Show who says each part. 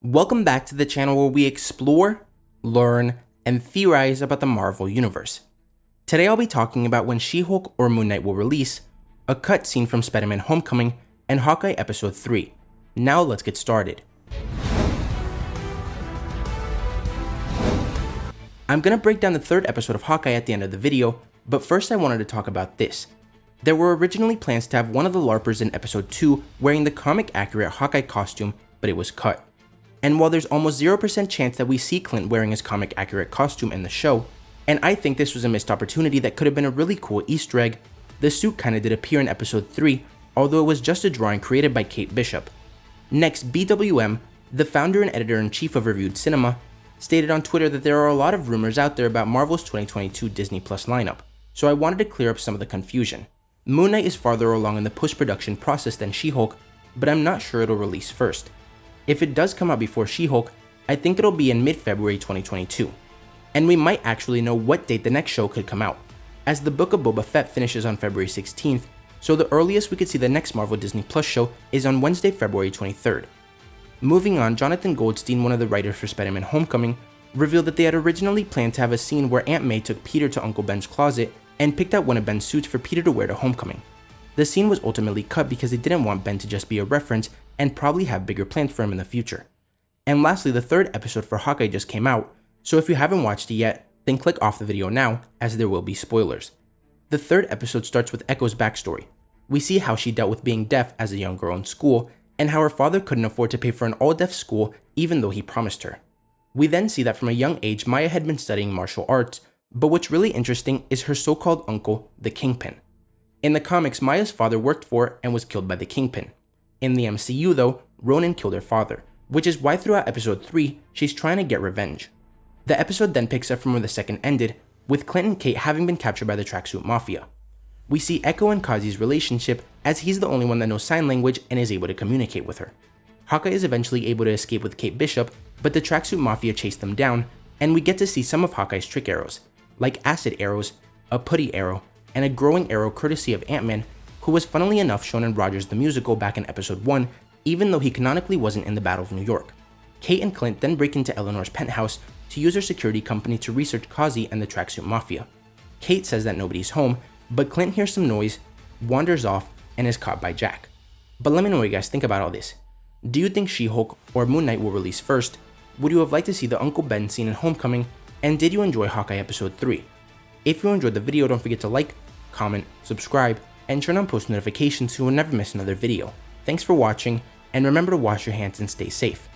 Speaker 1: Welcome back to the channel where we explore, learn, and theorize about the Marvel Universe. Today I'll be talking about when She-Hulk or Moon Knight will release, a cutscene from Spider-Man Homecoming, and Hawkeye Episode 3. Now let's get started. I'm gonna break down the third episode of Hawkeye at the end of the video, but first I wanted to talk about this. There were originally plans to have one of the LARPers in Episode 2 wearing the comic-accurate Hawkeye costume, but it was cut. And while there's almost 0% chance that we see Clint wearing his comic-accurate costume in the show, and I think this was a missed opportunity that could have been a really cool Easter egg, the suit kinda did appear in Episode 3, although it was just a drawing created by Kate Bishop. Next, BWM, the founder and editor-in-chief of Reviewed Cinema, stated on Twitter that there are a lot of rumors out there about Marvel's 2022 Disney Plus lineup, so I wanted to clear up some of the confusion. Moon Knight is farther along in the post-production process than She-Hulk, but I'm not sure it'll release first. If it does come out before She-Hulk, I think it'll be in mid-February 2022. And we might actually know what date the next show could come out, as the Book of Boba Fett finishes on February 16th, so the earliest we could see the next Marvel Disney Plus show is on Wednesday, February 23rd. Moving on, Jonathan Goldstein, one of the writers for Spider-Man Homecoming, revealed that they had originally planned to have a scene where Aunt May took Peter to Uncle Ben's closet and picked out one of Ben's suits for Peter to wear to Homecoming. The scene was ultimately cut because they didn't want Ben to just be a reference and probably have bigger plans for him in the future. And lastly, the third episode for Hawkeye just came out, so if you haven't watched it yet, then click off the video now, as there will be spoilers. The third episode starts with Echo's backstory. We see how she dealt with being deaf as a young girl in school, and how her father couldn't afford to pay for an all-deaf school even though he promised her. We then see that from a young age Maya had been studying martial arts, but what's really interesting is her so-called uncle, the Kingpin. In the comics, Maya's father worked for and was killed by the Kingpin. In the MCU though, Ronan killed her father, which is why throughout episode 3, she's trying to get revenge. The episode then picks up from where the second ended, with Clint and Kate having been captured by the Tracksuit Mafia. We see Echo and Kazi's relationship as he's the only one that knows sign language and is able to communicate with her. Hawkeye is eventually able to escape with Kate Bishop, but the Tracksuit Mafia chase them down, and we get to see some of Hawkeye's trick arrows, like acid arrows, a putty arrow, and a growing arrow courtesy of Ant-Man, who was funnily enough shown in Rogers the Musical back in episode 1, even though he canonically wasn't in the Battle of New York. Kate and Clint then break into Eleanor's penthouse to use her security company to research Kazi and the Tracksuit Mafia. Kate says that nobody's home, but Clint hears some noise, wanders off, and is caught by Jack. But let me know what you guys think about all this. Do you think She-Hulk or Moon Knight will release first? Would you have liked to see the Uncle Ben scene in Homecoming? And did you enjoy Hawkeye Episode 3? If you enjoyed the video, don't forget to like, comment, subscribe, and turn on post notifications so you will never miss another video. Thanks for watching, and remember to wash your hands and stay safe.